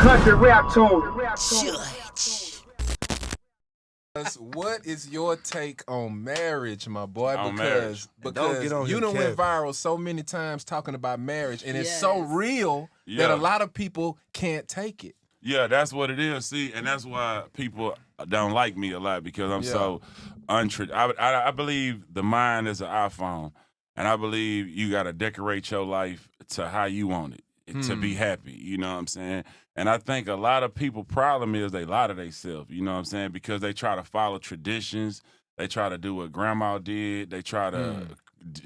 country rap tune. What is your take on marriage, my boy? On marriage. Because Get on you him, done went Kevin. viral so many times talking about marriage, and it's so real that Yeah. a lot of people can't take it. Yeah, that's what it is. See, and that's why people don't like me a lot because I'm so I believe the mind is an iPhone, and I believe you got to decorate your life to how you want it to be happy. You know what I'm saying? And I think a lot of people' problem is they lie to themselves. You know what I'm saying? Because they try to follow traditions. They try to do what grandma did. They try to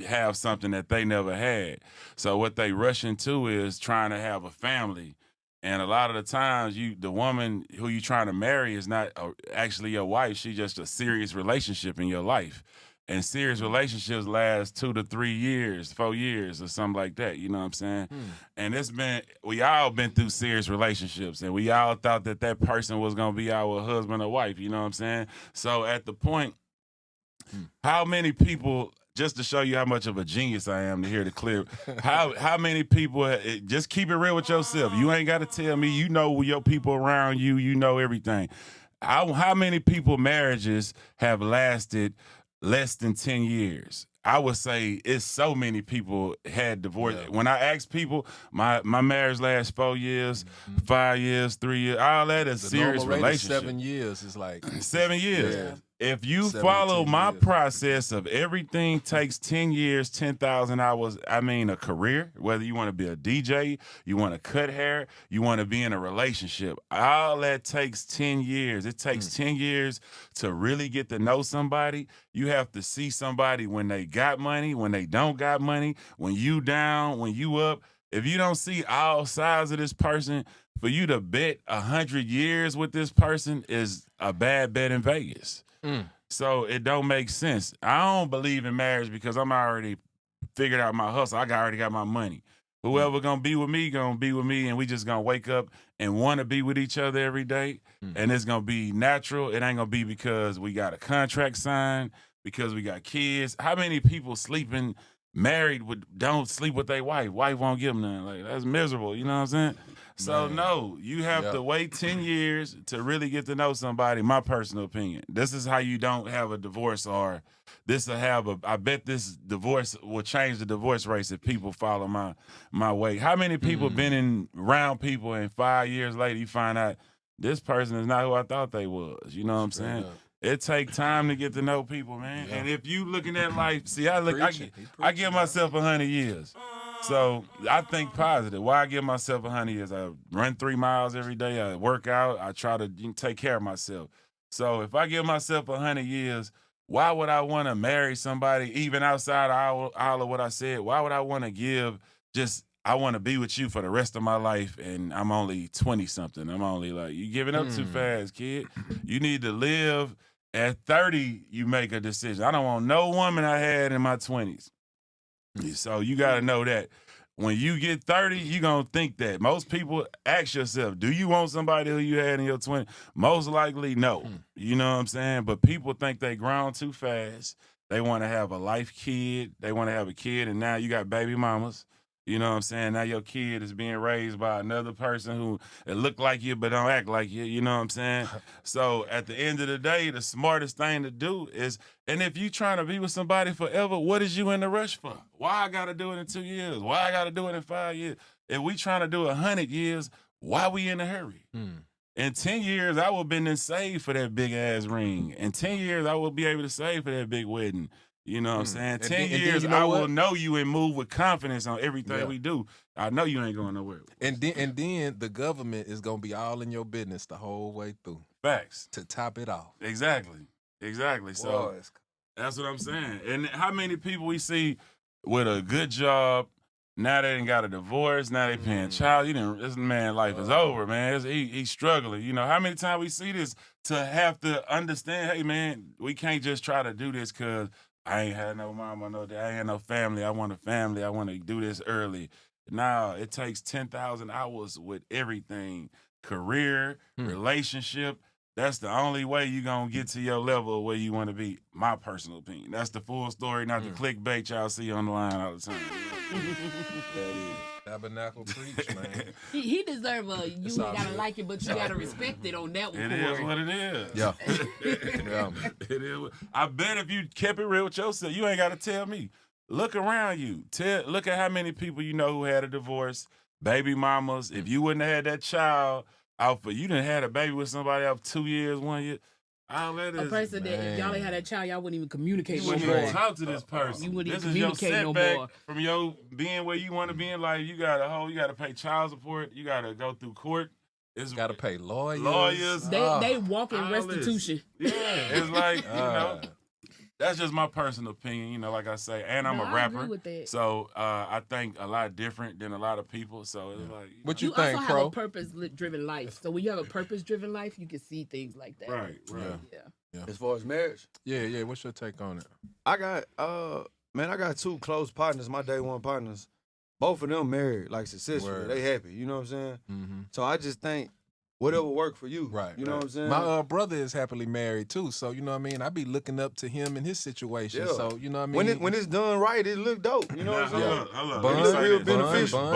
have something that they never had. So what they rush into is trying to have a family. And a lot of the times, the woman who you trying to marry is not actually your wife. She's just a serious relationship in your life. And serious relationships last 2 to 3 years, 4 years, or something like that. You know what I'm saying? And we all been through serious relationships, and we all thought that person was gonna be our husband or wife. You know what I'm saying? So at the point, how many people? Just to show you how much of a genius I am to hear the clip. How many people? Just keep it real with yourself. You ain't got to tell me. You know your people around you. You know everything. How many people marriages have lasted less than 10 years? I would say it's so many people had divorce. Yeah. When I ask people, my marriage lasts 4 years, 5 years, 3 years. All that is serious relationship. 7 years is like 7 years. Yeah. If you follow my process of everything takes 10 years, 10,000 hours, I mean a career, whether you want to be a DJ, you want to cut hair, you want to be in a relationship, all that takes 10 years. It takes 10 years to really get to know somebody. You have to see somebody when they got money, when they don't got money, when you down, when you up. If you don't see all sides of this person, for you to bet 100 years with this person is a bad bet in Vegas. So it don't make sense. I don't believe in marriage because I'm already figured out my hustle. Already got my money. Whoever gonna be with me, and we just gonna wake up and want to be with each other every day. And it's gonna be natural. It ain't gonna be because we got a contract signed, because we got kids. How many people sleeping married don't sleep with their wife? Wife won't give them none. Like, that's miserable. You know what I'm saying? So, no, you have to wait 10 years to really get to know somebody, my personal opinion. This is how you don't have a divorce, or this will have I bet this divorce will change the divorce rates if people follow my way. How many people been around people and 5 years later you find out this person is not who I thought they was? You know what I'm saying? It take time to get to know people, man. Yeah. And if you looking at life, see, I give myself 100 years. So I think positive. Why I give myself 100 years? I run 3 miles every day. I work out. I try to take care of myself. So if I give myself 100 years, why would I want to marry somebody, even outside of all of what I said? Why would I want to give I want to be with you for the rest of my life, and I'm only 20-something. I'm only like, you giving up too fast, kid. You need to live. At 30, you make a decision. I don't want no woman I had in my 20s. So you got to know that. When you get 30, you're going to think that. Most people ask yourself, do you want somebody who you had in your 20s? Most likely, no. You know what I'm saying? But people think they grown too fast. They want to have a life kid. They want to have a kid, and now you got baby mamas. You know what I'm saying? Now your kid is being raised by another person who look like you but don't act like you. You know what I'm saying? So at the end of the day, the smartest thing to do is, and if you trying to be with somebody forever, what is you in the rush for? Why I got to do it in 2 years? Why I got to do it in 5 years? If we trying to do 100 years, why we in a hurry? In 10 years, I would have been saved for that big-ass ring. In 10 years, I will be able to save for that big wedding. You know what I'm saying? 10 years, I will know you and move with confidence on everything we do. I know you ain't going nowhere. And then the government is going to be all in your business the whole way through. Facts. To top it off. Exactly. So that's what I'm saying. And how many people we see with a good job, now they done got a divorce, now they paying child. This man life is over, man. He's struggling. You know, how many times we see this to have to understand, hey, man, we can't just try to do this because I ain't had no mama, no dad, I ain't had no family. I want a family. I want to do this early. Now it takes 10,000 hours with everything, career, relationship, That's the only way you gonna get to your level where you want to be. My personal opinion. That's the full story, not the clickbait y'all see on the line all the time. Tabernacle preach, man. He deserve a you ain't gotta like it, but you gotta respect it on that one. It is what it is. Yeah. Yeah. It is. I bet if you kept it real with yourself, you ain't gotta tell me. Look around you. Look at how many people you know who had a divorce, baby mamas. If you wouldn't have had that child out for you done had a baby with somebody out 2 years, 1 year. All that is, a person that if y'all ain't had that child, y'all wouldn't even communicate you no wouldn't more. even talk to this person. You wouldn't this even communicate is no your setback more. from your being where you want to be in life. You gotta pay child support. You gotta go through court. It's Gotta pay lawyers. They walk in restitution. Yeah, it's like, you know, that's just my personal opinion, you know, like I say. And I'm a rapper. I agree with that. So I think a lot different than a lot of people. So it's like What You you think, also Pro? have a purpose-driven life. So when you have a purpose-driven life, you can see things like that. right. Yeah. As far as marriage, Yeah. What's your take on it? I got I got 2 close partners, my day one partners. Both of them married, like successfully. Word. They happy. You know what I'm saying? Mm-hmm. So I just think whatever work for you. Right. You know what I'm saying? My brother is happily married too, so you know what I mean. I be looking up to him and his situation. Yeah. So you know what I mean. when it's done right, it look dope. You know what I'm saying? Hold up. Bun- Let me say real this. beneficial.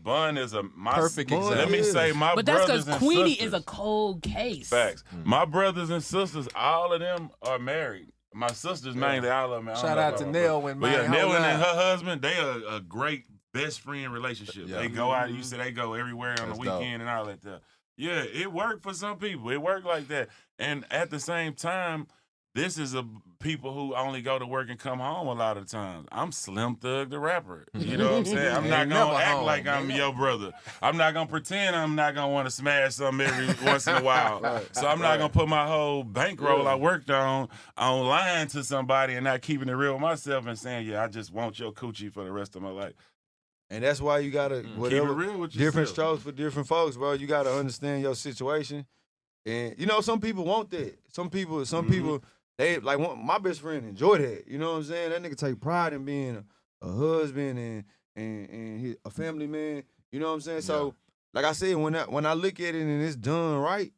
Bun is a my, Perfect example. Let me say my But that's brothers because and Queenie sisters. is a cold case. Facts. My brothers and sisters, all of them are married. My sisters mainly, all of them. I don't Shout know out about to my Nell brother. and But yeah, my Nell whole and life. her husband, they are a great best friend relationship. Yeah. They go out. You said they go everywhere on That's the dope. weekend and all that stuff. Yeah, it worked for some people. It worked like that. And at the same time, this is a people who only go to work and come home a lot of times. I'm Slim Thug the rapper. You know what I'm saying? I'm not Ain't gonna never act home, like I'm man. your brother. I'm not gonna pretend I'm not gonna want to smash something every once in a while. So I'm not gonna put my whole bankroll I worked on lying to somebody and not keeping it real with myself and saying, yeah, I just want your coochie for the rest of my life. And that's why you gotta whatever Keep it real with different yourself. strokes for different folks, bro. You gotta understand your situation. And you know, some people want that. Some people, they like my best friend enjoy that. You know what I'm saying? That nigga take pride in being a husband and a family man. You know what I'm saying? So, like I said, when I look at it and it's done right,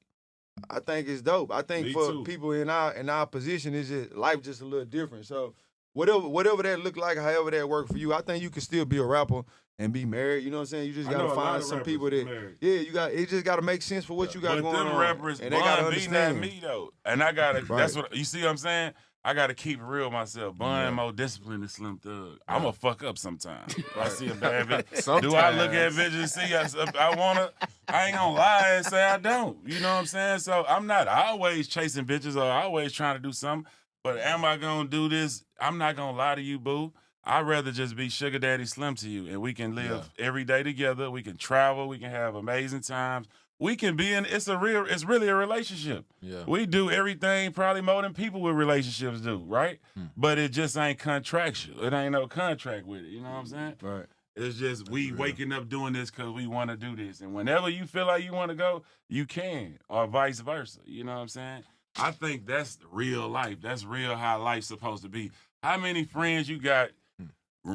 I think it's dope. I think Me for too. people in our position, it's just life just a little different. So whatever that look like, however that work for you, I think you can still be a rapper and be married. You know what I'm saying? You just I know gotta a lot find of some rappers people that married. it just gotta make sense for what you got But going them on. rappers, and they gotta Bun beating at understand me though, and I gotta. Right. That's what you see. What I'm saying. I gotta keep it real with myself. Bun more disciplined than Slim Thug. I'm gonna fuck up sometimes. I see a bad bitch. Do I look at bitches and see I wanna? I ain't gonna lie and say I don't. You know what I'm saying? So I'm not always chasing bitches or always trying to do something. But am I gonna do this? I'm not gonna lie to you, boo. I'd rather just be Sugar Daddy Slim to you, and we can live every day together. We can travel. We can have amazing times. We can be in. It's really a relationship. Yeah. We do everything probably more than people with relationships do, right? But it just ain't contractual. It ain't no contract with it. You know what I'm saying? Right. It's just we waking up doing this because we want to do this, and whenever you feel like you want to go, you can, or vice versa. You know what I'm saying? I think that's real life. That's real how life's supposed to be. How many friends you got?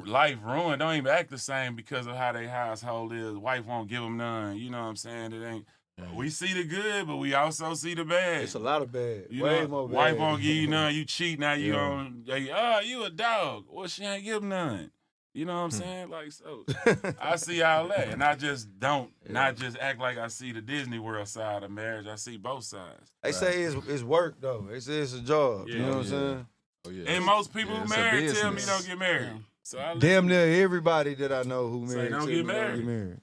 Life ruined, don't even act the same because of how their household is. Wife won't give them none. You know what I'm saying? It ain't. We see the good, but we also see the bad. It's a lot of bad. You Way know, more bad. wife won't give you none. You cheat now. You on. You a dog. Well, she ain't give none. You know what I'm saying? Like so, I see all that, and I just don't not just act like I see the Disney World side of marriage. I see both sides. They say it's work though. They say it's a job. You know what I'm saying? Oh, yeah. And most people who it's a married tell me business. don't get married. So I Damn near everybody that I know who Say married don't tell get me married. married.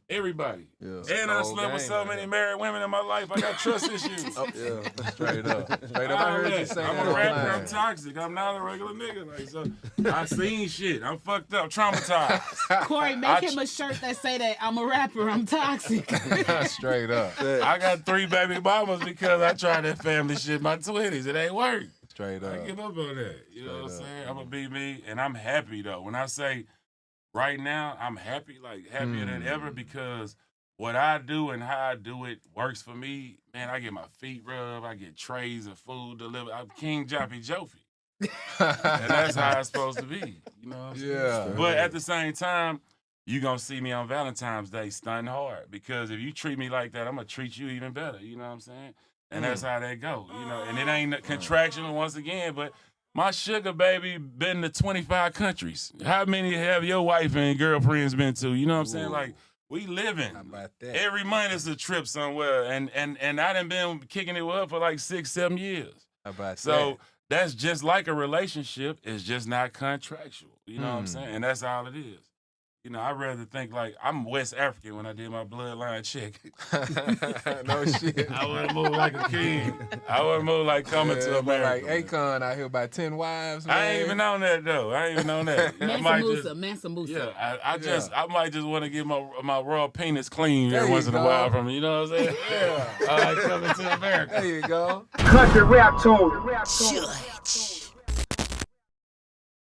Everybody. Yeah. And I Whole slept with gang so right many there. married women in my life. I got trust issues. Yeah. Straight up. I heard you say I'm that a rapper. online. I'm toxic. I'm not a regular nigga. Like so, I seen shit. I'm fucked up, traumatized. Corey, make him a shirt that say that I'm a rapper, I'm toxic. Straight up. I got 3 baby mamas because I tried that family shit in my 20s. It ain't work. Straight I up. give up on that. You know what I'm Straight up. saying? I'm gonna be me, and I'm happy though. When I say right now, I'm happy, like happier than ever because what I do and how I do it works for me. Man, I get my feet rubbed. I get trays of food delivered. I'm King Joppy Jofi. And that's how it's supposed to be. You know what I'm saying? Yeah. But at the same time, you going to see me on Valentine's Day stunting hard because if you treat me like that, I'm going to treat you even better. You know what I'm saying? And that's how they go, you know. And it ain't contractual once again, but my sugar baby been to 25 countries. How many have your wife and girlfriends been to? You know what I'm saying? Like, we living. How about that? Every month is a trip somewhere. And I done been kicking it with her for like 6-7 years. How about that? So that's just like a relationship. It's just not contractual. You know what I'm saying? And that's all it is. You know, I'd rather think like I'm West African when I did my bloodline check. No shit. I would have moved like a king. I would have moved like coming to America. Like Akon out here about 10 wives, man. I ain't even on that though. Mansa Musa. Yeah, I might just want to get my raw penis clean every once in a while from you know what I'm saying? Yeah. I like coming to America. There you go. Country rap tune.